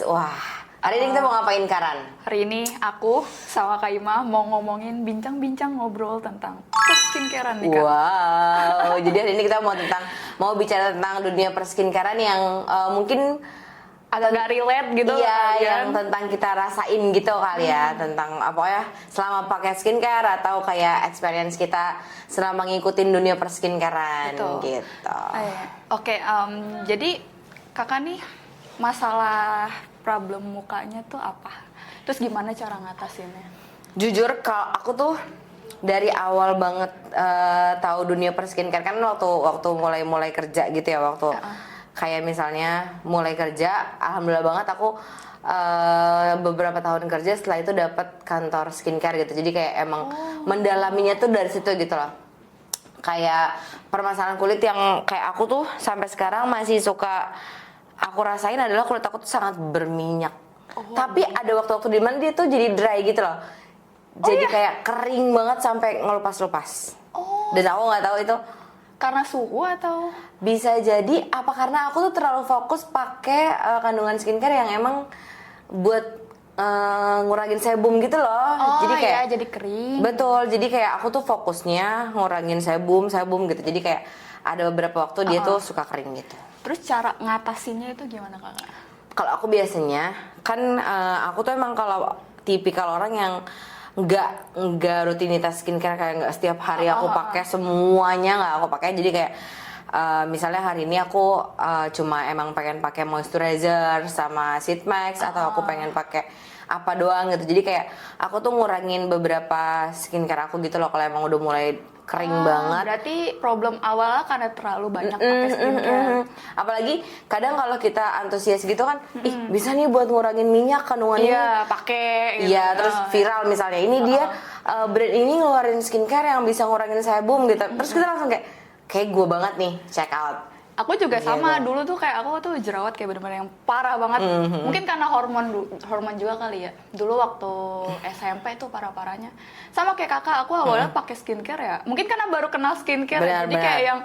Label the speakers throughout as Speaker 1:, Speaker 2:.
Speaker 1: Wah, hari ini kita mau ngapain, Karan?
Speaker 2: Hari ini aku sama Kak Ima mau ngomongin bincang-bincang ngobrol tentang perskincarean nih Kak.
Speaker 1: Wow, jadi hari ini kita mau bicara tentang dunia perskincarean yang mungkin
Speaker 2: Agak gak relate gitu.
Speaker 1: iya,
Speaker 2: kalian.
Speaker 1: yang tentang kita rasain gitu kali ya, tentang apa ya, selama pakai skincare atau kayak experience kita selama ngikutin dunia perskincarean
Speaker 2: Betul.
Speaker 1: gitu.
Speaker 2: Oke, jadi kakak nih masalah problem mukanya tuh apa? Terus gimana cara ngatasinnya?
Speaker 1: Jujur kalau aku tuh dari awal banget tahu dunia perskincare kan waktu mulai kerja gitu ya, waktu kayak misalnya mulai kerja, alhamdulillah banget aku beberapa tahun kerja setelah itu dapat kantor skincare gitu. Jadi kayak emang mendalaminya tuh dari situ gitu loh. Kayak permasalahan kulit yang kayak aku tuh sampai sekarang masih suka aku rasain adalah kulit aku tuh sangat berminyak. Tapi ada waktu-waktu dimana dia tuh jadi dry gitu loh. Jadi kayak kering banget sampai ngelupas-lupas. Dan aku nggak tahu itu
Speaker 2: Karena suhu atau?
Speaker 1: bisa jadi apa karena aku tuh terlalu fokus pakai kandungan skincare yang emang buat ngurangin sebum gitu loh. Jadi kayak
Speaker 2: ya, jadi kering.
Speaker 1: betul. Jadi kayak aku tuh fokusnya ngurangin sebum gitu. Jadi kayak ada beberapa waktu dia tuh suka kering gitu.
Speaker 2: Terus cara ngatasinnya itu gimana kakak?
Speaker 1: Kalau aku biasanya kan aku tuh emang kalau tipikal orang yang nggak rutinitas skincare, kayak nggak setiap hari aku pakai semuanya, nggak aku pakai. Jadi kayak misalnya hari ini aku cuma emang pengen pakai moisturizer sama sheet mask atau aku pengen pakai apa doang gitu. Jadi kayak aku tuh ngurangin beberapa skincare aku gitu loh kalau emang udah mulai kering banget.
Speaker 2: Berarti problem awalnya karena terlalu banyak pakai skincare.
Speaker 1: Apalagi kadang kalau kita antusias gitu kan, ih bisa nih buat ngurangin minyak kandungan ini.
Speaker 2: Iya, pakai. Gitu.
Speaker 1: Iya, terus viral misalnya ini dia brand ini ngeluarin skincare yang bisa ngurangin sebum gitu. Terus kita langsung kayak gue banget nih, check out.
Speaker 2: Aku juga sama dulu tuh, kayak aku tuh jerawat kayak bener-bener yang parah banget. Mungkin karena hormon juga kali ya. Dulu waktu SMP tuh parah-parahnya. Sama kayak kakak, aku awalnya pakai skincare ya. Mungkin karena baru kenal skincare, jadi kayak yang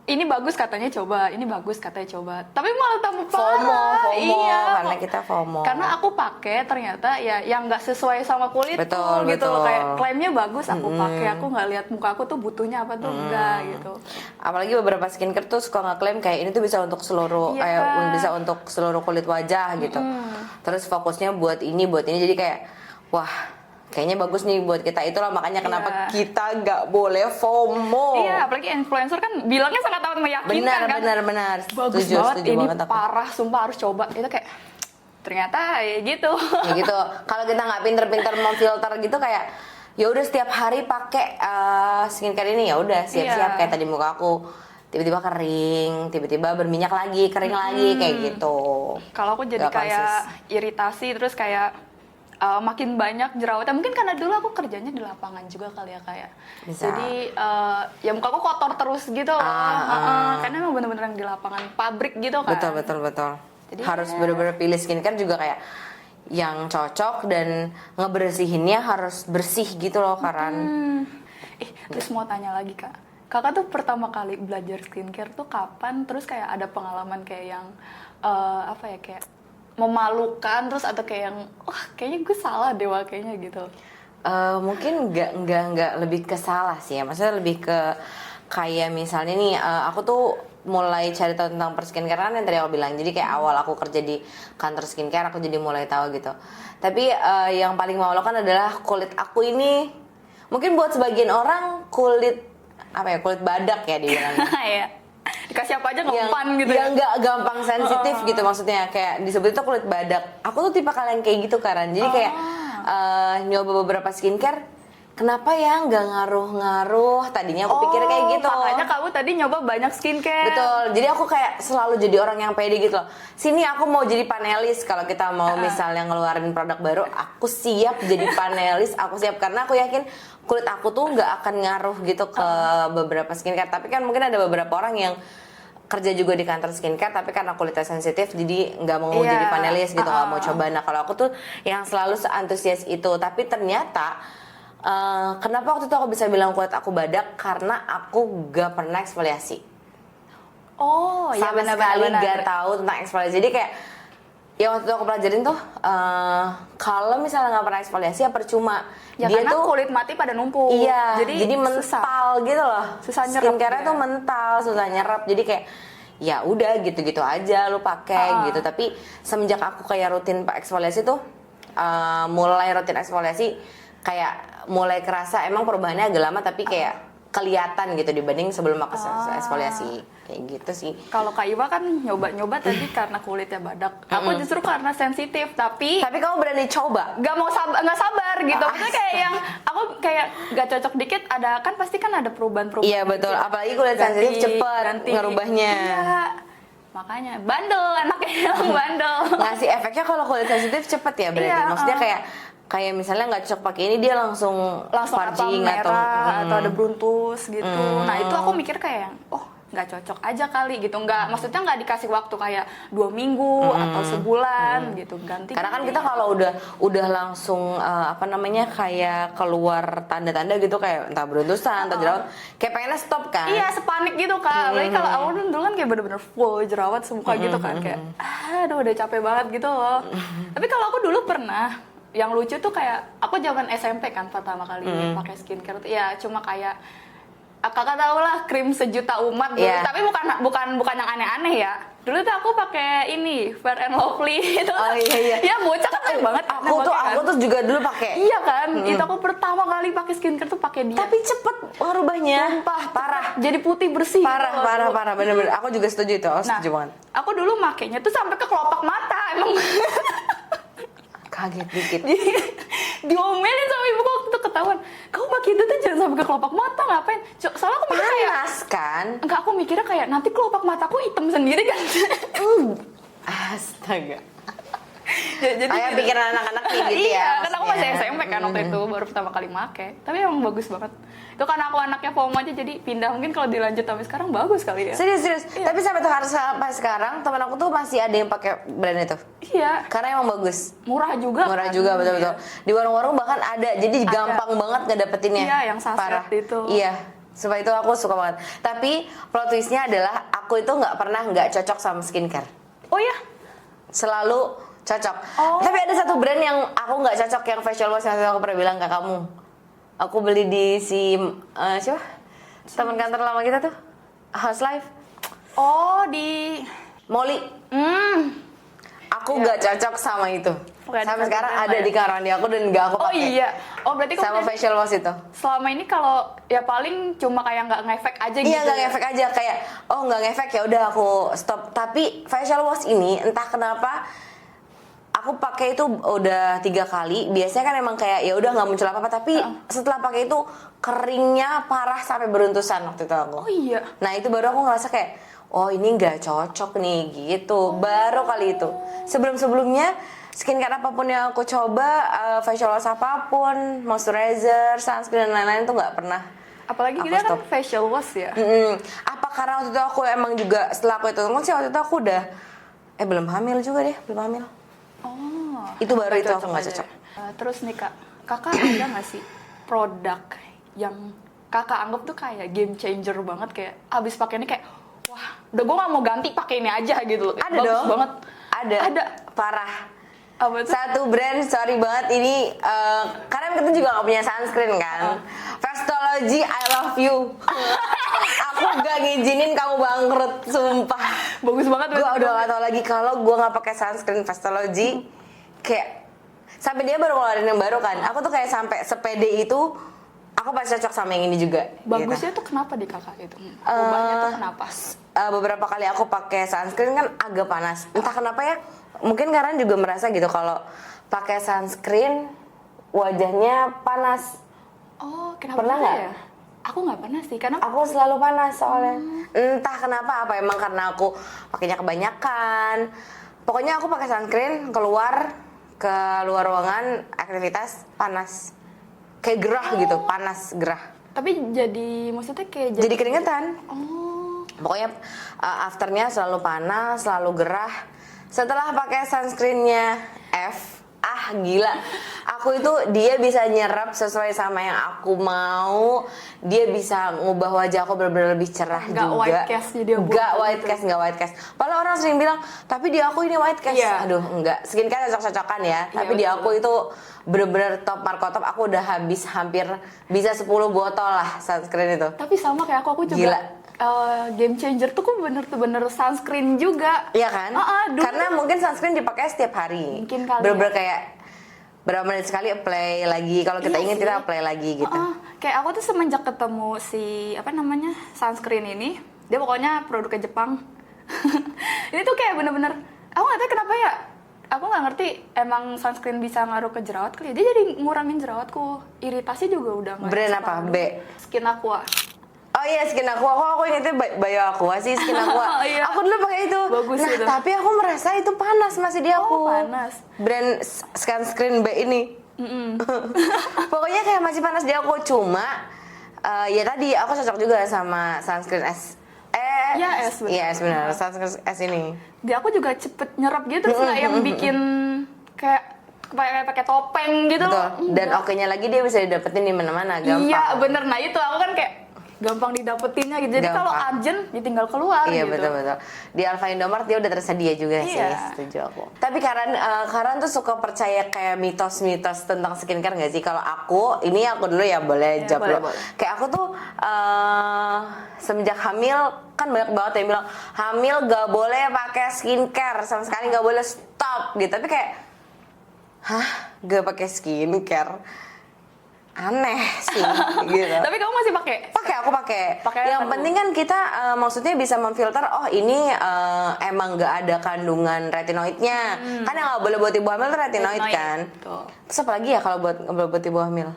Speaker 2: ini bagus katanya coba, ini bagus katanya coba. Tapi malah tambah parah.
Speaker 1: FOMO,
Speaker 2: Iya,
Speaker 1: karena kita FOMO.
Speaker 2: Karena aku pakai ternyata ya yang nggak sesuai sama kulitku
Speaker 1: Betul,
Speaker 2: gitu.
Speaker 1: betul.
Speaker 2: Kayak klaimnya bagus, aku pakai. Aku nggak lihat muka aku tuh butuhnya apa tuh enggak gitu.
Speaker 1: Apalagi beberapa skincare tuh suka ngeklaim kayak ini tuh bisa untuk seluruh bisa untuk seluruh kulit wajah gitu. Terus fokusnya buat ini jadi kayak wah, kayaknya bagus nih buat kita. Itulah makanya kenapa kita nggak boleh FOMO.
Speaker 2: Iya, apalagi influencer kan bilangnya sangat amat meyakinkan kan.
Speaker 1: Benar.
Speaker 2: Bagus banget, ini parah, sumpah harus coba. Itu kayak ternyata ya gitu.
Speaker 1: Ya gitu. Kalau kita nggak pinter-pinter memfilter gitu, kayak ya udah setiap hari pakai skincare ini, ya udah siap-siap kayak tadi muka aku tiba-tiba kering, tiba-tiba berminyak lagi, kering lagi kayak gitu.
Speaker 2: Kalau aku jadi kayak iritasi, terus kayak makin banyak jerawatnya. Mungkin karena dulu aku kerjanya di lapangan juga kali ya, kayak. Jadi ya muka aku kotor terus gitu loh. Karena emang bener-bener di lapangan pabrik gitu kan.
Speaker 1: Betul. Jadi harus bener-bener pilih skincare juga kayak yang cocok dan ngebersihinnya harus bersih gitu loh, Karan.
Speaker 2: Terus mau tanya lagi Kak. Kakak tuh pertama kali belajar skincare tuh kapan? Terus kayak ada pengalaman kayak yang apa ya, kayak memalukan terus atau kayak yang wah kayaknya gue salah deh kayaknya gitu.
Speaker 1: Mungkin nggak lebih ke salah sih ya, maksudnya lebih ke kayak misalnya nih aku tuh mulai cari tahu tentang perskincarean yang tadi aku bilang. Jadi kayak awal aku kerja di kantor skincare, aku jadi mulai tahu gitu. Tapi yang paling memalukan adalah kulit aku ini, mungkin buat sebagian orang kulit badak ya dibilangnya.
Speaker 2: Iya. Dikasih apa aja ngempan gitu.
Speaker 1: Yang nggak gampang sensitif gitu, maksudnya kayak disebut itu kulit badak. Aku tuh tipe kalian kayak gitu, Karan. Jadi kayak nyoba beberapa skincare, kenapa ya nggak ngaruh-ngaruh? Tadinya aku pikir kayak gitu.
Speaker 2: Makanya kamu tadi nyoba banyak skincare.
Speaker 1: Betul. Jadi aku kayak selalu jadi orang yang pede gitu loh. Sini aku mau jadi panelis, kalau kita mau misalnya ngeluarin produk baru, aku siap jadi panelis. Aku siap karena aku yakin kulit aku tuh nggak akan ngaruh gitu ke beberapa skincare. Tapi kan mungkin ada beberapa orang yang kerja juga di kantor skincare tapi karena kulitnya sensitif jadi nggak mau jadi panelis gitu, nggak mau coba. Nah kalau aku tuh yang selalu seantusias itu. Tapi ternyata kenapa waktu itu aku bisa bilang kulit aku badak, karena aku gak pernah eksfoliasi.
Speaker 2: Oh,
Speaker 1: sama sekali gak tahu tentang eksfoliasi. Jadi kayak Ya waktu itu aku pelajarin tuh kalau misalnya nggak pernah eksfoliasi ya percuma.
Speaker 2: Ya
Speaker 1: Dia
Speaker 2: karena
Speaker 1: tuh
Speaker 2: kulit mati pada numpuk.
Speaker 1: iya,
Speaker 2: Jadi
Speaker 1: mental
Speaker 2: susah.
Speaker 1: gitu loh.
Speaker 2: Susah nyerap
Speaker 1: Skincare-nya
Speaker 2: dia.
Speaker 1: tuh mental, susah nyerap. Jadi kayak ya udah gitu-gitu aja lu pakai gitu. Tapi semenjak aku kayak rutin eksfoliasi tuh mulai rutin eksfoliasi kayak mulai kerasa emang perubahannya agak lama tapi kayak kelihatan gitu dibanding sebelum aku eksfoliasi kayak gitu sih.
Speaker 2: Kalau Kak Iwa kan nyoba-nyoba tadi karena kulitnya badak. Aku justru karena sensitif, tapi
Speaker 1: Tapi kamu berani coba?
Speaker 2: nggak sabar gitu. Maksudnya kayak yang aku kayak nggak cocok dikit ada kan pasti kan ada perubahan-perubahan.
Speaker 1: Iya betul,
Speaker 2: dikit.
Speaker 1: apalagi kulit sensitif cepet ngerubahnya.
Speaker 2: Iya. Makanya bandel anaknya yang bandel.
Speaker 1: Ngasih efeknya kalau kulit sensitif cepet ya berarti.
Speaker 2: Iya,
Speaker 1: Maksudnya kayak misalnya nggak cocok pakai ini dia langsung
Speaker 2: apa
Speaker 1: pudging
Speaker 2: merah atau ada beruntus gitu. Nah itu aku mikir kayak yang nggak cocok aja kali gitu. Nggak, maksudnya nggak dikasih waktu kayak 2 minggu atau sebulan gitu ganti.
Speaker 1: Karena kan kita kalau udah langsung apa namanya kayak keluar tanda-tanda gitu kayak entah beruntusan atau jerawat kayak pengennya stop kan.
Speaker 2: Iya, sepanik gitu Kak. Apalagi kalau aku dulu kan kayak bener-bener full jerawat semuka gitu kan kayak aduh udah capek banget gitu loh. Tapi kalau aku dulu pernah yang lucu tuh kayak aku zaman SMP kan pertama kali pakai skincare tuh ya cuma kayak kakak tau lah krim sejuta umat dulu.
Speaker 1: Yeah.
Speaker 2: Tapi bukan yang aneh-aneh ya. Dulu tuh aku pakai ini Fair and Lovely itu.
Speaker 1: Oh iya.
Speaker 2: Ya bocah kan banget.
Speaker 1: Aku tuh juga dulu pakai.
Speaker 2: Iya kan? Itu aku pertama kali pakai skincare tuh pakai dia.
Speaker 1: Tapi cepet merubahnya.
Speaker 2: Sumpah,
Speaker 1: Parah.
Speaker 2: jadi putih bersih.
Speaker 1: Parah,
Speaker 2: gitu loh.
Speaker 1: parah, bener-bener. Aku juga setuju itu, setuju banget.
Speaker 2: Aku dulu makainya tuh sampai ke kelopak mata emang.
Speaker 1: Kaget dikit.
Speaker 2: Diomelin sama ibuku waktu itu ketahuan. Kamu pakai itu tuh jangan sampai ke kelopak mata, ngapain? Soalnya aku mikir kayak
Speaker 1: Panas kan?
Speaker 2: enggak, aku mikirnya kayak nanti kelopak mataku hitam sendiri kan.
Speaker 1: Astaga.
Speaker 2: Jadi
Speaker 1: Kayak pikiran anak-anak nih gitu ya.
Speaker 2: iya, kan aku masih
Speaker 1: maksudnya.
Speaker 2: SMP kan waktu itu baru pertama kali make. Tapi emang bagus banget. Itu karena aku anaknya FOMO aja jadi pindah. Mungkin kalau dilanjut sampai sekarang bagus kali ya.
Speaker 1: Serius. Tapi sampai sekarang teman aku tuh masih ada yang pakai brand itu.
Speaker 2: Iya.
Speaker 1: Karena emang bagus.
Speaker 2: Murah juga.
Speaker 1: Murah
Speaker 2: kan?
Speaker 1: juga betul.
Speaker 2: Iya.
Speaker 1: Di warung-warung bahkan ada. Jadi gampang banget ngedapetinnya.
Speaker 2: Iya, yang saset itu.
Speaker 1: Iya. Supaya itu aku suka banget. Tapi plot twistnya adalah aku itu nggak pernah nggak cocok sama skincare.
Speaker 2: Oh ya?
Speaker 1: Selalu cocok.
Speaker 2: Oh.
Speaker 1: Tapi ada satu brand yang aku nggak cocok, yang facial wash yang aku pernah bilang ke kamu. Aku beli di siapa? Teman kantor lama kita tuh, House Life.
Speaker 2: Oh, di
Speaker 1: Molly. Aku nggak cocok sama itu.
Speaker 2: Nggak
Speaker 1: Sampai
Speaker 2: cocok
Speaker 1: sekarang
Speaker 2: sama
Speaker 1: ada
Speaker 2: ya?
Speaker 1: di kamar mandi aku dan nggak aku
Speaker 2: Oh
Speaker 1: pakai.
Speaker 2: iya. Oh berarti kamu
Speaker 1: Sama facial wash itu.
Speaker 2: selama ini kalau ya paling cuma kayak nggak ngefek aja gitu.
Speaker 1: Iya nggak
Speaker 2: ya?
Speaker 1: ngefek aja kayak nggak ngefek ya udah aku stop. Tapi facial wash ini entah kenapa aku pakai itu udah 3 kali. Biasanya kan emang kayak ya udah nggak muncul apa-apa. Tapi setelah pakai itu keringnya parah sampai beruntusan waktu itu aku.
Speaker 2: Oh iya.
Speaker 1: Nah itu baru aku ngerasa kayak ini nggak cocok nih gitu. Baru kali itu. Sebelumnya skincare apapun yang aku coba, facial wash apapun, moisturizer, sunscreen dan lain-lain tuh nggak pernah.
Speaker 2: Apalagi
Speaker 1: Aku
Speaker 2: kita kan
Speaker 1: stop.
Speaker 2: facial wash ya.
Speaker 1: Apa karena waktu itu aku emang juga setelah aku itu sih waktu itu aku udah belum hamil juga deh, belum hamil.
Speaker 2: Oh.
Speaker 1: Itu baru itu aku nggak
Speaker 2: aja.
Speaker 1: cocok.
Speaker 2: Terus nih Kak, kakak ada nggak sih produk yang kakak anggap tuh kayak game changer banget kayak abis pakai ini kayak wah, udah gue nggak mau ganti pakai ini aja gitu loh.
Speaker 1: Ada
Speaker 2: Bagus
Speaker 1: dong.
Speaker 2: banget. Ada.
Speaker 1: Parah.
Speaker 2: Apa tuh?
Speaker 1: Satu brand, sorry banget ini karena kita juga gak punya sunscreen kan. Vestology, I love you. Aku gak ngizinin kamu bangkrut, sumpah.
Speaker 2: Bagus banget.
Speaker 1: Gue udah gak tau lagi kalau gue gak pakai sunscreen Vestology, kayak sampai dia baru ngeluarin yang baru kan. Aku tuh kayak sampai sepede itu, aku pasti cocok sama yang ini juga.
Speaker 2: Bagusnya
Speaker 1: gitu.
Speaker 2: tuh kenapa di kakak itu? Ubahnya tuh kenapa?
Speaker 1: Beberapa kali aku pakai sunscreen kan agak panas. Entah kenapa ya. Mungkin kalian juga merasa gitu kalau pakai sunscreen wajahnya panas.
Speaker 2: Oh, kenapa
Speaker 1: Pernah nggak?
Speaker 2: ya? Aku nggak pernah sih, karena
Speaker 1: Aku selalu panas soalnya. Entah kenapa, apa emang karena aku pakainya kebanyakan. Pokoknya aku pakai sunscreen keluar ke luar ruangan aktivitas panas. Kayak gerah gitu, panas gerah.
Speaker 2: tapi jadi maksudnya kayak
Speaker 1: Jadi keringetan.
Speaker 2: Oh.
Speaker 1: Pokoknya afternya selalu panas, selalu gerah. Setelah pakai sunscreennya F, gila. Aku itu dia bisa nyerap sesuai sama yang aku mau. Dia bisa ngubah wajah aku benar-benar lebih cerah
Speaker 2: Nggak
Speaker 1: juga.
Speaker 2: white cast jadi aku
Speaker 1: Nggak
Speaker 2: gitu.
Speaker 1: white cast. Padahal orang sering bilang, tapi di aku ini white cast.
Speaker 2: Iya.
Speaker 1: Aduh, enggak. Skincare cocok-cocokan ya.
Speaker 2: Iya,
Speaker 1: Tapi di
Speaker 2: betul.
Speaker 1: aku itu bener-bener top marko top. Aku udah habis hampir bisa 10 botol lah sunscreen itu.
Speaker 2: Tapi sama kayak aku juga
Speaker 1: Gila.
Speaker 2: Game changer tuh bener sunscreen juga.
Speaker 1: Iya kan?
Speaker 2: Dulu
Speaker 1: Karena mungkin sunscreen dipakai setiap hari.
Speaker 2: Mungkin kali
Speaker 1: Bener-bener
Speaker 2: ya.
Speaker 1: kayak berapa menit sekali apply lagi. Kalau kita
Speaker 2: Iya
Speaker 1: ingin
Speaker 2: sih.
Speaker 1: kita apply lagi gitu.
Speaker 2: Kayak aku tuh semenjak ketemu si apa namanya sunscreen ini, dia pokoknya produknya Jepang. Ini tuh kayak bener-bener, aku nggak tahu kenapa ya. Aku nggak ngerti emang sunscreen bisa ngaruh ke jerawat kali. Dia jadi ngurangin jerawatku. Iritasi juga udah nggak.
Speaker 1: Brand
Speaker 2: separah
Speaker 1: apa?
Speaker 2: dulu.
Speaker 1: B?
Speaker 2: Skin Aqua.
Speaker 1: Oh iya, Skin Aqua. Aku ingetnya Bio Aqua sih, Skin Aqua.
Speaker 2: Iya.
Speaker 1: Aku dulu pakai itu.
Speaker 2: Bagus
Speaker 1: nah,
Speaker 2: itu.
Speaker 1: tapi aku merasa itu panas masih di aku.
Speaker 2: Oh, panas.
Speaker 1: Brand sunscreen B ini. Pokoknya kayak masih panas di aku. Cuma ya tadi aku cocok juga sama sunscreen S.
Speaker 2: Iya, S, benar.
Speaker 1: Iya, S benar. Sunscreen S ini.
Speaker 2: Dia aku juga cepet nyerap gitu, terus nggak yang bikin kayak pakai topeng gitu.
Speaker 1: Betul. Dan oke-nya lagi dia bisa didapetin di mana-mana, gampang.
Speaker 2: Iya bener, nah itu aku kan kayak gampang didapetinnya gitu. Jadi kalau
Speaker 1: Gampang.
Speaker 2: urgent ya tinggal keluar
Speaker 1: Iya
Speaker 2: gitu.
Speaker 1: betul. Di Alfa Indomart dia udah tersedia juga sih,
Speaker 2: Iya.
Speaker 1: setuju aku. Tapi Karan tuh suka percaya kayak mitos-mitos tentang skincare nggak sih? Kalau aku, ini aku dulu ya boleh
Speaker 2: Iya,
Speaker 1: jawab dulu.
Speaker 2: boleh.
Speaker 1: Kayak aku tuh semenjak hamil kan banyak banget yang bilang hamil gak boleh pakai skincare sama sekali, gak boleh stop gitu. Tapi kayak, hah, gak pakai skincare? Aneh sih gitu.
Speaker 2: Tapi kamu masih pakai?
Speaker 1: Aku pakai.
Speaker 2: Pakai
Speaker 1: Yang
Speaker 2: apa dulu?
Speaker 1: penting kan kita maksudnya bisa memfilter. Oh ini emang nggak ada kandungan retinoidnya. Kan yang nggak boleh buat ibu hamil tuh retinoid kan.
Speaker 2: Betul.
Speaker 1: Terus apa lagi ya kalau buat ibu hamil?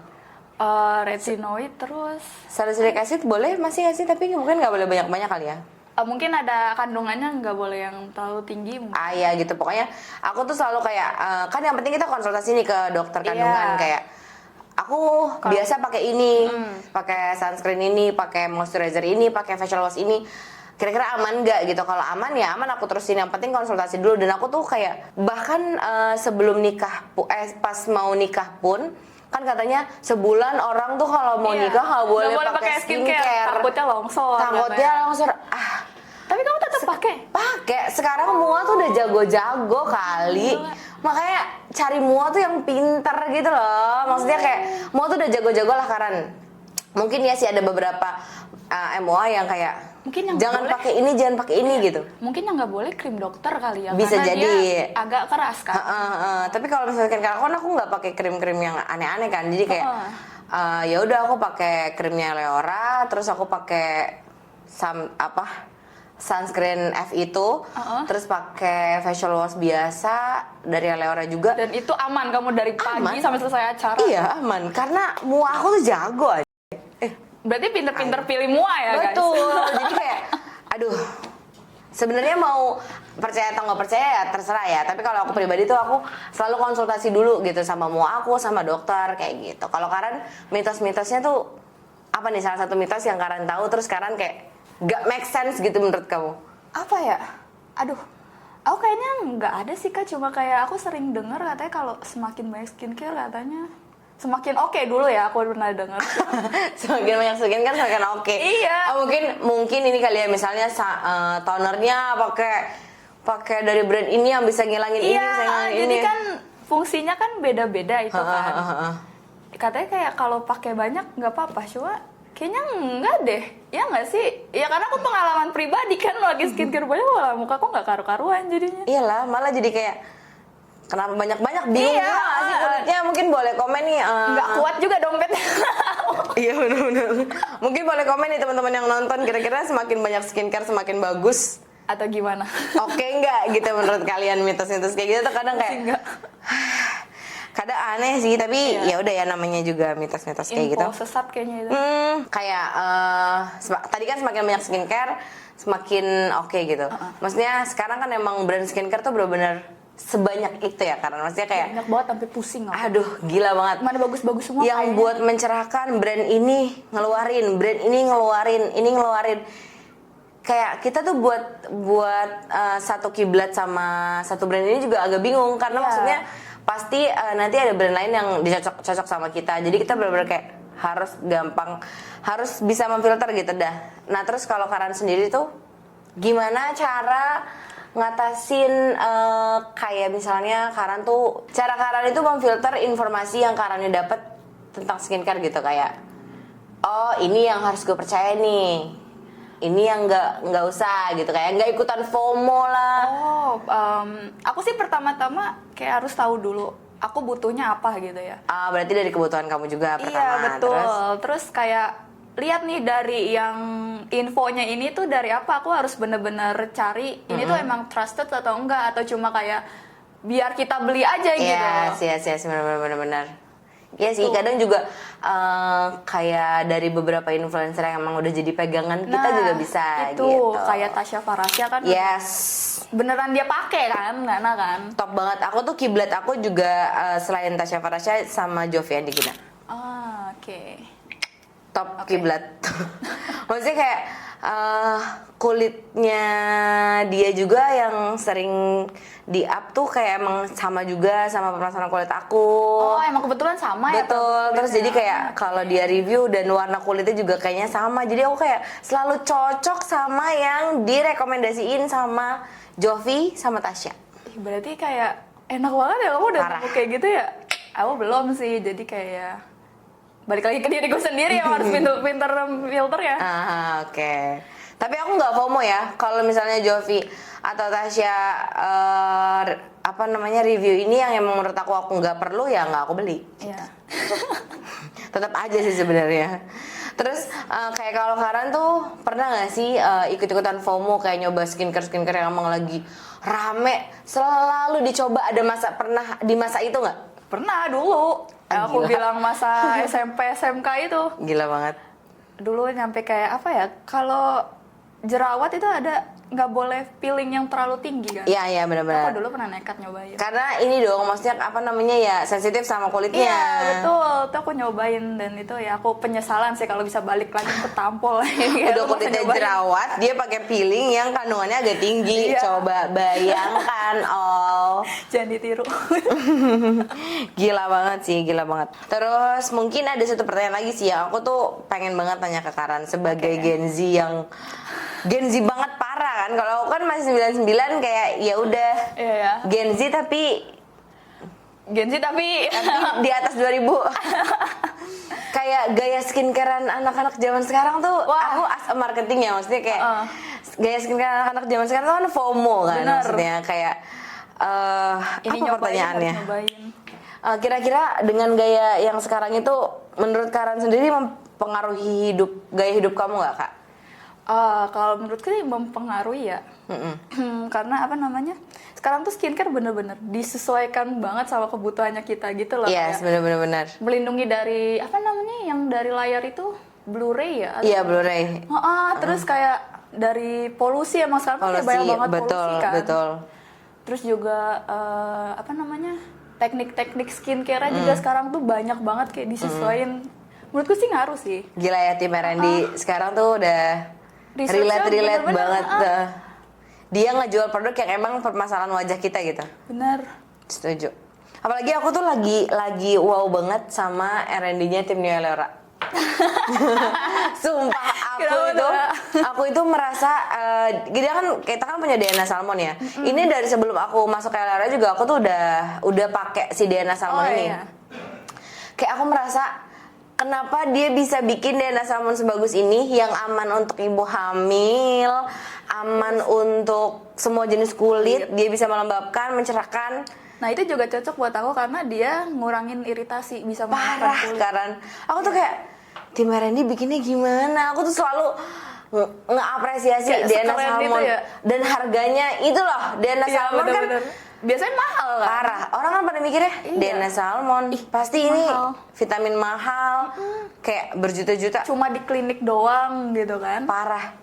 Speaker 2: Retinoid terus
Speaker 1: Salicylic acid boleh masih nggak sih? Tapi mungkin nggak boleh banyak-banyak kali ya.
Speaker 2: mungkin ada kandungannya, nggak boleh yang terlalu tinggi mungkin.
Speaker 1: Ya gitu. Pokoknya aku tuh selalu kayak kan yang penting kita konsultasi nih ke dokter kandungan
Speaker 2: Iya.
Speaker 1: kayak. Aku biasa pakai ini, pakai sunscreen ini, pakai moisturizer ini, pakai facial wash ini. Kira-kira aman nggak gitu? Kalau aman ya aman, aku terusin. Yang penting konsultasi dulu. Dan aku tuh kayak bahkan sebelum nikah, pas mau nikah pun kan katanya sebulan orang tuh kalau mau
Speaker 2: Iya.
Speaker 1: nikah nggak boleh
Speaker 2: Nggak
Speaker 1: pakai skincare.
Speaker 2: Takutnya longsor.
Speaker 1: Takutnya
Speaker 2: katanya.
Speaker 1: longsor.
Speaker 2: Tapi kamu tetap pakai?
Speaker 1: Pakai. Sekarang Mua tuh udah jago-jago kali.
Speaker 2: Gila.
Speaker 1: Makanya cari Mua tuh yang pinter gitu loh. Maksudnya kayak Mua tuh udah jago-jago lah Karan. Mungkin ya sih ada beberapa MUA yang kayak
Speaker 2: Mungkin yang
Speaker 1: jangan
Speaker 2: boleh.
Speaker 1: pakai ini, jangan pakai ini gitu.
Speaker 2: Mungkin yang nggak boleh krim dokter kali ya.
Speaker 1: Bisa
Speaker 2: karena
Speaker 1: jadi.
Speaker 2: dia agak keras kan.
Speaker 1: Tapi kalau misalkan aku nggak pakai krim-krim yang aneh-aneh kan. Jadi kayak ya udah aku pakai krimnya Leora, terus aku pakai sunscreen F itu, terus pakai facial wash biasa dari Leora juga.
Speaker 2: Dan itu aman kamu dari pagi
Speaker 1: Aman.
Speaker 2: sampai selesai acara.
Speaker 1: Iya aman, karena Mua aku tuh jago aja.
Speaker 2: Berarti pinter-pinter pilih mua ya guys.
Speaker 1: Betul, jadi kayak, aduh, sebenarnya mau percaya atau nggak percaya ya terserah ya. Tapi kalau aku pribadi tuh aku selalu konsultasi dulu gitu sama Mua aku, sama dokter kayak gitu. Kalau Karan mitos-mitosnya tuh apa nih, salah satu mitos yang Karan tahu terus Karan kayak gak make sense gitu menurut kamu?
Speaker 2: Apa ya? Aduh, aku kayaknya nggak ada sih Kak. Cuma kayak aku sering dengar katanya kalau semakin banyak skincare katanya semakin oke dulu ya, aku pernah dengar.
Speaker 1: Semakin banyak skincare semakin oke.
Speaker 2: Iya.
Speaker 1: Oh, mungkin ini kali ya, misalnya tonernya pakai dari brand ini yang bisa ngilangin ini, bisa
Speaker 2: Iya,
Speaker 1: ngilangin
Speaker 2: jadi
Speaker 1: ini.
Speaker 2: kan fungsinya kan beda-beda itu kan. Katanya kayak kalau pakai banyak nggak apa-apa, cuma kayaknya enggak deh. Ya nggak sih? Ya karena aku pengalaman pribadi kan lagi skincare banyak, malah muka aku nggak karu-karuan jadinya.
Speaker 1: Iyalah, malah jadi kayak kenapa banyak-banyak bingung
Speaker 2: Iya.
Speaker 1: juga nggak sih kulitnya. Mungkin boleh komen nih.
Speaker 2: Nggak kuat juga dompetnya.
Speaker 1: Iya benar-benar. Mungkin boleh komen nih teman-teman yang nonton, kira-kira semakin banyak skincare semakin bagus.
Speaker 2: Atau gimana?
Speaker 1: Oke nggak gitu menurut kalian mitos-mitos kayak gitu tuh kadang kayak
Speaker 2: Enggak.
Speaker 1: kadang aneh sih, tapi ya udah ya namanya juga mitos-mitos kayak gitu.
Speaker 2: Info sesat kayaknya itu.
Speaker 1: Kayak tadi kan semakin banyak skincare semakin oke gitu. Maksudnya sekarang kan emang brand skincare tuh benar-benar sebanyak itu ya, karena maksudnya kayak
Speaker 2: Banyak banget sampai pusing aku.
Speaker 1: aduh gila banget.
Speaker 2: Mana bagus-bagus semua
Speaker 1: Yang
Speaker 2: kayaknya.
Speaker 1: buat mencerahkan brand ini ngeluarin, brand ini ngeluarin. Kayak kita tuh buat satu kiblat sama satu brand ini juga agak bingung karena
Speaker 2: Iya.
Speaker 1: maksudnya pasti nanti ada brand lain yang cocok sama kita. Jadi kita benar-benar kayak harus bisa memfilter gitu dah. Nah terus kalau Karan sendiri tuh gimana cara ngatasin kayak misalnya Karan itu memfilter informasi yang Karannya dapat tentang skincare gitu, kayak oh ini yang harus gue percaya nih, ini yang nggak usah gitu, kayak nggak ikutan FOMO lah.
Speaker 2: Aku sih pertama-tama kayak harus tahu dulu aku butuhnya apa gitu ya.
Speaker 1: Berarti dari kebutuhan kamu juga pertama.
Speaker 2: Iya betul. Terus kayak lihat nih dari yang infonya ini tuh dari apa, aku harus bener-bener cari ini tuh emang trusted atau enggak, atau cuma kayak biar kita beli aja gitu.
Speaker 1: Yes, benar-benar. Iya sih, kadang juga kayak dari beberapa influencer yang emang udah jadi pegangan kita juga bisa
Speaker 2: itu,
Speaker 1: gitu.
Speaker 2: kayak Tasya Farasya kan.
Speaker 1: Yes.
Speaker 2: Beneran dia pakai kan, Nana kan.
Speaker 1: Top banget. Aku tuh kiblat aku juga selain Tasya Farasya sama Jovi Andigina.
Speaker 2: Oke.
Speaker 1: Top kiblat. Maksudnya kayak kulitnya dia juga yang sering di up tuh kayak emang sama juga sama permasalahan kulit aku.
Speaker 2: Oh emang kebetulan sama ya.
Speaker 1: Betul. Terus jadi kayak kalau dia review dan warna kulitnya juga kayaknya sama. Jadi aku kayak selalu cocok sama yang direkomendasiin sama Jovi sama Tasya.
Speaker 2: Berarti kayak enak banget ya kamu udah nemu kayak gitu ya. Aku belum sih, jadi kayak balik lagi ke diriku sendiri yang harus pinter filter ya.
Speaker 1: Oke. Tapi aku nggak FOMO ya. Kalau misalnya Jovi atau Tasya review ini yang emang menurut aku nggak perlu, ya nggak aku beli.
Speaker 2: Iya.
Speaker 1: Tetap aja sih sebenarnya. Terus kayak kalau Karan tuh pernah nggak sih ikut-ikutan FOMO kayak nyoba skincare yang emang lagi rame, selalu dicoba, pernah di masa itu nggak?
Speaker 2: Pernah dulu. Aku bilang masa SMP SMK itu.
Speaker 1: Gila banget.
Speaker 2: Dulu nyampe kayak apa ya? Kalau jerawat itu nggak boleh peeling yang terlalu tinggi kan?
Speaker 1: Iya benar-benar.
Speaker 2: Aku dulu pernah nekat nyobain.
Speaker 1: Karena ini dong, maksudnya sensitif sama kulitnya.
Speaker 2: Iya betul, tuh aku nyobain dan itu ya aku penyesalan sih kalau bisa balik lagi ke tampol.
Speaker 1: Udah kulitnya jerawat, dia pakai peeling yang kandungannya agak tinggi.
Speaker 2: Iya.
Speaker 1: Coba bayangkan,
Speaker 2: Jangan ditiru.
Speaker 1: Gila banget sih, gila banget. Terus mungkin ada satu pertanyaan lagi sih yang aku tuh pengen banget tanya ke Karan sebagai Gen Z yang Gen Z banget parah kan. Kalau aku kan masih 99 kayak ya udah.
Speaker 2: Iya.
Speaker 1: Gen Z tapi di atas 2000. Kayak gaya skincarean anak-anak zaman sekarang tuh aku as a marketing ya, maksudnya kayak gaya skincare anak-anak zaman sekarang tuh kan FOMO kan.
Speaker 2: Bener.
Speaker 1: Maksudnya kayak
Speaker 2: ini
Speaker 1: apa pertanyaannya?
Speaker 2: nyobain.
Speaker 1: Kira-kira dengan gaya yang sekarang itu menurut Karan sendiri mempengaruhi gaya hidup kamu nggak, Kak?
Speaker 2: Kalau menurutku sih mempengaruhi ya. Karena sekarang tuh skincare bener-bener disesuaikan banget sama kebutuhannya kita gitu loh.
Speaker 1: Yes, bener-bener.
Speaker 2: Melindungi dari yang dari layar itu Blu-ray ya?
Speaker 1: Iya, Blu-ray.
Speaker 2: Terus kayak dari polusi, emang sekarang kayak banyak banget polusi kan.
Speaker 1: Betul.
Speaker 2: Terus juga teknik-teknik skincare juga sekarang tuh banyak banget kayak disesuaikan. Menurutku sih ngaruh sih.
Speaker 1: Gila ya, tim R&D sekarang tuh udah relate banget. Dia ngejual produk yang emang permasalahan wajah kita gitu.
Speaker 2: Bener.
Speaker 1: Setuju. Apalagi aku tuh lagi wow banget sama R&D-nya tim New Elora. Sumpah aku itu merasa kita kan punya DNA Salmon ya. Ini dari sebelum aku masuk ke Elora juga aku tuh udah pakai si DNA Salmon ini.
Speaker 2: Iya.
Speaker 1: Kayak aku merasa kenapa dia bisa bikin DNA Salmon sebagus ini yang aman untuk ibu hamil, aman untuk semua jenis kulit, dia bisa melembabkan, mencerahkan.
Speaker 2: Nah itu juga cocok buat aku karena dia ngurangin iritasi, bisa
Speaker 1: parah
Speaker 2: kulit.
Speaker 1: Karan. Aku tuh kayak tim R&D bikinnya gimana? Aku tuh selalu ngeapresiasi DNA Salmon
Speaker 2: ya?
Speaker 1: Dan harganya itu loh, DNA Salmon
Speaker 2: bener-bener.
Speaker 1: kan
Speaker 2: biasanya mahal kan?
Speaker 1: Parah. Orang kan pada mikirnya DNA Salmon pasti ini vitamin mahal, kayak berjuta-juta.
Speaker 2: Cuma di klinik doang gitu kan?
Speaker 1: Parah.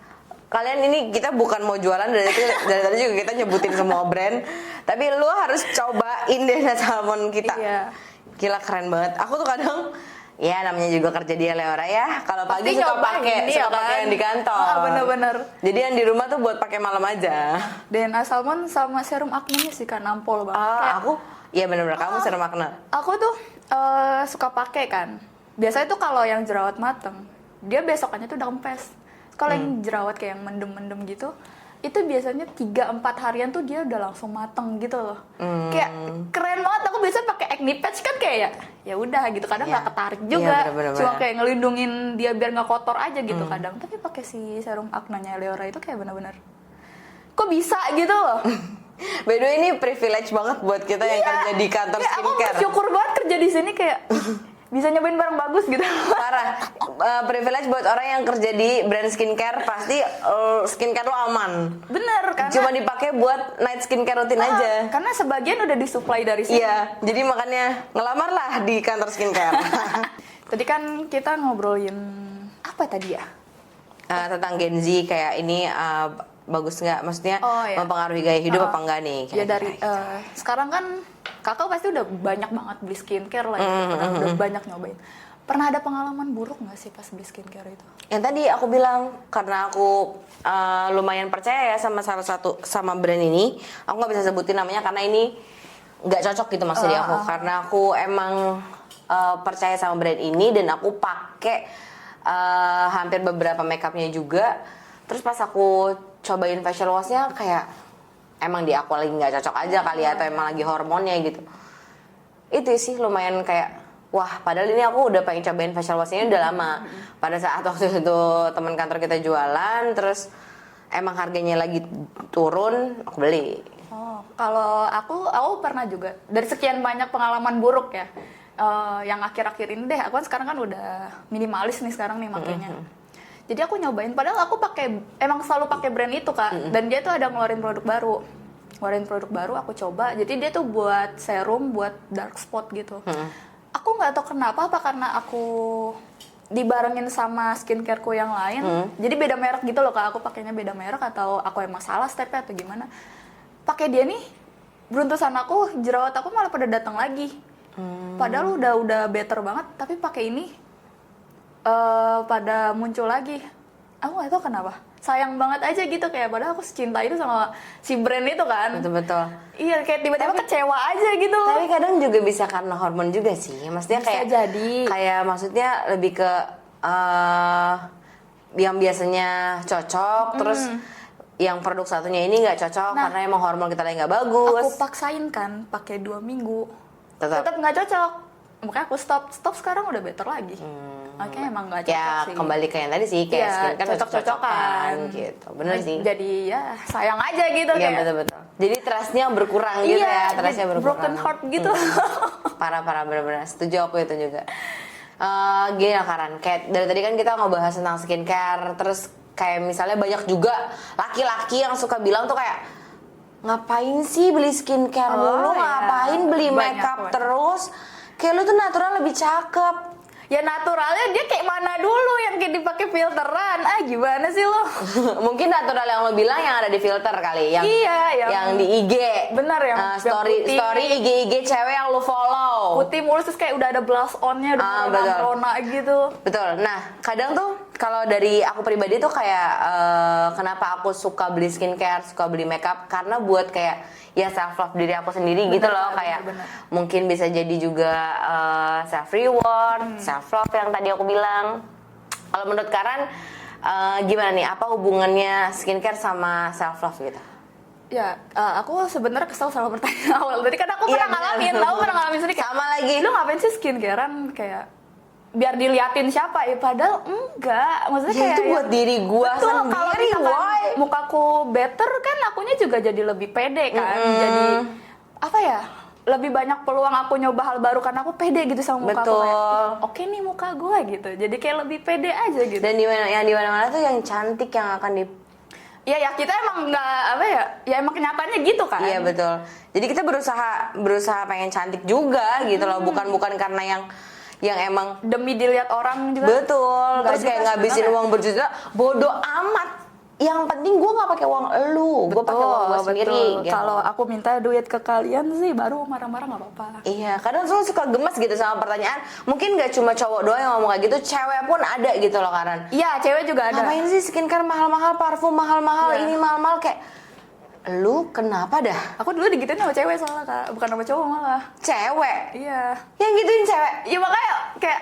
Speaker 1: Kalian ini kita bukan mau jualan dari tadi juga kita nyebutin semua brand, tapi lu harus cobain DNA Salmon kita.
Speaker 2: Iya.
Speaker 1: Gila keren banget. Aku tuh kadang Ya namanya juga kerja di Eleora ya. Kalau pagi
Speaker 2: Pasti
Speaker 1: suka
Speaker 2: nyobain
Speaker 1: pakai
Speaker 2: ini
Speaker 1: suka
Speaker 2: ya
Speaker 1: pakai
Speaker 2: kan?
Speaker 1: yang di kantor.
Speaker 2: Ah, bener-bener.
Speaker 1: Jadi yang di rumah tuh buat pakai malam aja.
Speaker 2: DNA Salmon sama serum acne sih kan nampol banget. Kayak,
Speaker 1: Aku iya benar-benar kamu serum acne.
Speaker 2: aku tuh suka pakai kan. Biasanya tuh kalau yang jerawat mateng, dia besokannya tuh udah kempes. Kalau yang jerawat kayak yang mendem-mendem gitu, itu biasanya 3-4 harian tuh dia udah langsung mateng gitu loh. Kayak keren banget. Aku biasanya pakai acne patch kan kayak ya udah gitu. Kadang
Speaker 1: Iya.
Speaker 2: nggak ketarik
Speaker 1: Iya,
Speaker 2: juga.
Speaker 1: bener-bener.
Speaker 2: Cuma kayak ngelindungin dia biar nggak kotor aja gitu kadang. Tapi pakai si serum acne-nya Eleora itu kayak bener-bener kok bisa gitu loh.
Speaker 1: By the way ini privilege banget buat kita yang kerja di kantor
Speaker 2: Kayak aku
Speaker 1: skincare.
Speaker 2: bersyukur banget kerja di sini kayak bisa nyobain barang bagus gitu.
Speaker 1: Parah. Privilege buat orang yang kerja di brand skincare pasti skincare lo aman.
Speaker 2: Bener kan?
Speaker 1: Cuma dipakai buat night skincare rutin aja.
Speaker 2: Karena sebagian udah disuplai dari sini.
Speaker 1: Iya, jadi makanya ngelamar lah di kantor skincare.
Speaker 2: Tadi kan kita ngobrolin apa tadi ya?
Speaker 1: Tentang Gen Z kayak ini bagus nggak? Maksudnya
Speaker 2: Oh, iya.
Speaker 1: mempengaruhi gaya hidup apa enggak nih?
Speaker 2: Ya
Speaker 1: kira-kira
Speaker 2: dari
Speaker 1: gitu.
Speaker 2: sekarang kan kakak pasti udah banyak banget beli skincare lah, ya. Udah banyak nyobain. Pernah ada pengalaman buruk nggak sih pas beli skincare itu?
Speaker 1: Yang tadi aku bilang karena aku lumayan percaya ya sama brand ini, aku nggak bisa sebutin namanya karena ini nggak cocok gitu maksudnya aku. Karena aku emang percaya sama brand ini dan aku pakai hampir beberapa makeupnya juga. Terus pas aku cobain facial washnya kayak emang di aku lagi nggak cocok aja kali ya, atau emang lagi hormonnya gitu. Itu sih lumayan kayak wah, padahal ini aku udah pengen cobain facial wash-nya udah lama. Pada saat waktu itu teman kantor kita jualan, terus emang harganya lagi turun, aku beli.
Speaker 2: Oh, kalau aku pernah juga dari sekian banyak pengalaman buruk ya, yang akhir-akhir ini deh. Aku kan sekarang kan udah minimalis nih sekarang nih makanya. Jadi aku nyobain, padahal aku emang selalu pakai brand itu kak, dan dia tuh ada ngeluarin produk baru, aku coba. Jadi dia tuh buat serum buat dark spot gitu. Aku nggak tahu kenapa, apa karena aku dibarengin sama skincareku yang lain, jadi beda merek gitu loh kak. Aku pakainya beda merek atau aku emang salah stepnya atau gimana? Pakai dia nih, beruntusan aku jerawat aku malah pada datang lagi. Padahal udah better banget, tapi pakai ini pada muncul lagi. Aku nggak tahu kenapa. Sayang banget aja gitu kayak padahal aku cinta itu sama si brand itu kan.
Speaker 1: Betul-betul.
Speaker 2: Iya kayak tiba-tiba kecewa aja gitu.
Speaker 1: Tapi kadang juga bisa karena hormon juga sih. Maksudnya
Speaker 2: Bisa
Speaker 1: kayak
Speaker 2: jadi.
Speaker 1: kayak maksudnya lebih ke yang biasanya cocok, terus yang produk satunya ini nggak cocok karena emang hormon kita lagi nggak bagus.
Speaker 2: Aku paksain kan pakai 2 minggu.
Speaker 1: Tetap.
Speaker 2: Tetap nggak cocok. Makanya aku stop sekarang udah better lagi. Makanya emang nggak cocok
Speaker 1: Ya
Speaker 2: sih.
Speaker 1: kembali ke yang tadi sih kayak
Speaker 2: Iya,
Speaker 1: skincare
Speaker 2: cocok-cocokan
Speaker 1: gitu. Bener sih.
Speaker 2: Jadi ya sayang aja gitu
Speaker 1: Iya
Speaker 2: kayak.
Speaker 1: betul-betul. Jadi trustnya berkurang gitu
Speaker 2: Iya,
Speaker 1: ya, trustnya berkurang.
Speaker 2: broken heart gitu.
Speaker 1: Parah bener-bener. Setuju aku itu juga. Gini lah Karan, kayak dari tadi kan kita ngebahas tentang skincare, terus kayak misalnya banyak juga laki-laki yang suka bilang tuh kayak ngapain sih beli skincare mulu,
Speaker 2: iya.
Speaker 1: ngapain beli
Speaker 2: Banyak
Speaker 1: makeup
Speaker 2: banget.
Speaker 1: terus, kayak lu tuh natural lebih cakep.
Speaker 2: Ya naturalnya dia kayak mana dulu yang kayak dipakai filteran? Gimana sih lo?
Speaker 1: Mungkin natural yang lo bilang yang ada di filter kali, yang
Speaker 2: Iya,
Speaker 1: yang di IG.
Speaker 2: Bener, yang
Speaker 1: story
Speaker 2: putih.
Speaker 1: story IG cewek yang lo follow.
Speaker 2: Putih mulus terus kayak udah ada blush on-nya, udah
Speaker 1: betul.
Speaker 2: rona gitu.
Speaker 1: Betul. Nah, kadang tuh kalau dari aku pribadi tuh kayak kenapa aku suka beli skincare, suka beli makeup karena buat kayak ya self love diri aku sendiri gitu loh, kayak
Speaker 2: bener.
Speaker 1: mungkin bisa jadi juga self reward, self love yang tadi aku bilang. Kalau menurut Karan gimana nih? Apa hubungannya skincare sama self love gitu?
Speaker 2: Ya, aku sebenarnya kesel sama pertanyaan awal. Tadi kan aku
Speaker 1: Iya,
Speaker 2: pernah ngalamin,
Speaker 1: bener.
Speaker 2: aku pernah ngalamin sendiri kayak,
Speaker 1: Sama lagi.
Speaker 2: lu ngapain sih skincarean kayak biar diliatin siapa ya? Padahal enggak, maksudnya
Speaker 1: Ya
Speaker 2: kayak
Speaker 1: itu buat diri gua
Speaker 2: betul, kalau
Speaker 1: sendiri,
Speaker 2: misalkan
Speaker 1: woy.
Speaker 2: mukaku better kan akunya juga jadi lebih pede kan. Jadi apa ya? Lebih banyak peluang aku nyoba hal baru karena aku pede gitu sama muka aku kayak,
Speaker 1: Betul.
Speaker 2: oke nih muka gua gitu. Jadi kayak lebih pede aja gitu.
Speaker 1: Dan di mana-mana tuh yang cantik yang akan di
Speaker 2: Ya kita emang nggak apa ya? Ya emang kenyataannya gitu kan.
Speaker 1: Iya betul. Jadi kita berusaha pengen cantik juga gitu loh, bukan karena yang emang
Speaker 2: Demi dilihat orang juga.
Speaker 1: betul.
Speaker 2: Nggak
Speaker 1: Terus kayak
Speaker 2: juga
Speaker 1: ngabisin
Speaker 2: sebenarnya.
Speaker 1: uang berjuta, bodoh amat. yang penting gue nggak pakai uang lu, gue pakai uang gue sendiri. Gitu.
Speaker 2: Kalau aku minta duit ke kalian sih baru marah-marah nggak apa-apa.
Speaker 1: Iya, kadang selalu suka gemes gitu sama pertanyaan. Mungkin nggak cuma cowok doang yang ngomong kayak gitu, cewek pun ada gitu loh Karen.
Speaker 2: Iya, cewek juga ada.
Speaker 1: Ngapain sih skincare mahal-mahal, parfum mahal-mahal,
Speaker 2: Iya.
Speaker 1: ini mahal-mahal kayak lu kenapa dah?
Speaker 2: Aku dulu digituin sama cewek soalnya Kak, bukan sama cowok malah.
Speaker 1: Cewek?
Speaker 2: Iya.
Speaker 1: Yang gituin cewek?
Speaker 2: Ya makanya kayak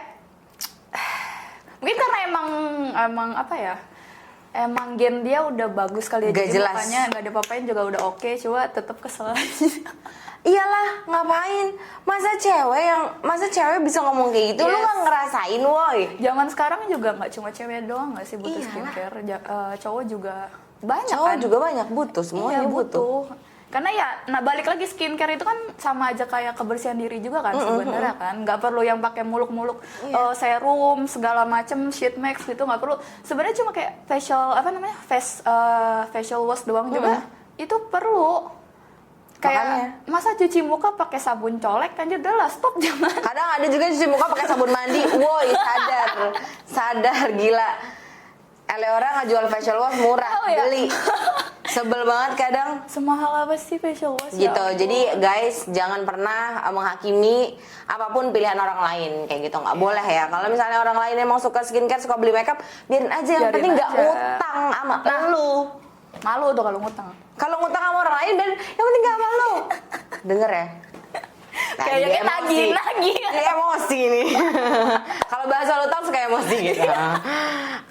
Speaker 2: mungkin karena emang apa ya? Emang gen dia udah bagus kali ya,
Speaker 1: Gak
Speaker 2: jadi
Speaker 1: jelas.
Speaker 2: makanya nggak diapa-apain juga udah oke, cuma tetap kesel aja.
Speaker 1: Iyalah, ngapain? Masa cewek bisa ngomong kayak gitu? Lu
Speaker 2: Yes.
Speaker 1: nggak ngerasain, woi?
Speaker 2: Zaman sekarang juga nggak cuma cewek doang nggak sih butuh
Speaker 1: Iyalah.
Speaker 2: skincare, cowok juga banyak
Speaker 1: Cowok
Speaker 2: kan.
Speaker 1: juga banyak butuh, semuanya
Speaker 2: Iya,
Speaker 1: butuh.
Speaker 2: Karena ya, nah balik lagi skincare itu kan sama aja kayak kebersihan diri juga kan sebenarnya kan. Nggak perlu yang pakai muluk-muluk serum segala macem, sheet mask gitu nggak perlu. Sebenarnya cuma kayak facial wash doang juga itu perlu. Kayak masa cuci muka pakai sabun colek kan udah lah, stop jangan.
Speaker 1: Kadang ada juga cuci muka pakai sabun mandi, woi sadar gila. Orang ngejual facial wash murah,
Speaker 2: Oh, ya?
Speaker 1: beli. Sebel banget kadang.
Speaker 2: Semahal apa sih facial wash?
Speaker 1: Gitu.
Speaker 2: Ya ampun.
Speaker 1: Jadi guys, jangan pernah menghakimi apapun pilihan orang lain kayak gitu, nggak boleh ya. Kalau misalnya orang lain emang suka skincare, suka beli makeup, biarin aja. Yang
Speaker 2: Biarin
Speaker 1: penting nggak
Speaker 2: aja.
Speaker 1: ngutang sama lu.
Speaker 2: Malu tuh kalau ngutang.
Speaker 1: Kalau ngutang sama orang lain dan yang penting nggak sama lu. Denger ya.
Speaker 2: Kayaknya
Speaker 1: dia
Speaker 2: nagih.
Speaker 1: Dia emosi nih. Kalau bahasa lu tahu suka emosi gitu.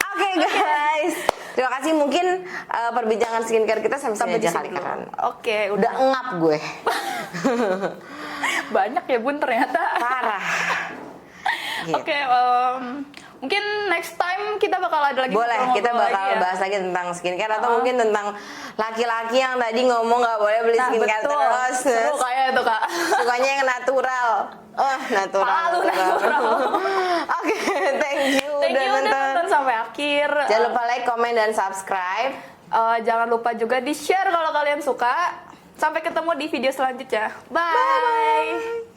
Speaker 1: Oke guys, terima kasih. Mungkin perbincangan skincare kita sampai
Speaker 2: di
Speaker 1: sini aja kali
Speaker 2: sini dulu.
Speaker 1: kan.
Speaker 2: Oke,
Speaker 1: Udah ngap gue.
Speaker 2: banyak ya Bun ternyata.
Speaker 1: Parah. Gitu.
Speaker 2: Oke, mungkin next time kita bakal ada lagi.
Speaker 1: Boleh, kita
Speaker 2: ngobrol-ngobrol
Speaker 1: bakal
Speaker 2: lagi ya.
Speaker 1: bahas lagi tentang skincare atau mungkin tentang laki-laki yang tadi ngomong nggak boleh beli
Speaker 2: Nah,
Speaker 1: skincare
Speaker 2: betul.
Speaker 1: terus.
Speaker 2: Seru kayak itu Kak.
Speaker 1: Sukanya yang natural. Natural.
Speaker 2: Palu natural.
Speaker 1: Oke, thank you
Speaker 2: Thank
Speaker 1: udah
Speaker 2: you udah
Speaker 1: nonton.
Speaker 2: nonton sampai akhir.
Speaker 1: Jangan lupa like, komen, dan subscribe.
Speaker 2: Jangan lupa juga di-share kalau kalian suka. Sampai ketemu di video selanjutnya. Bye.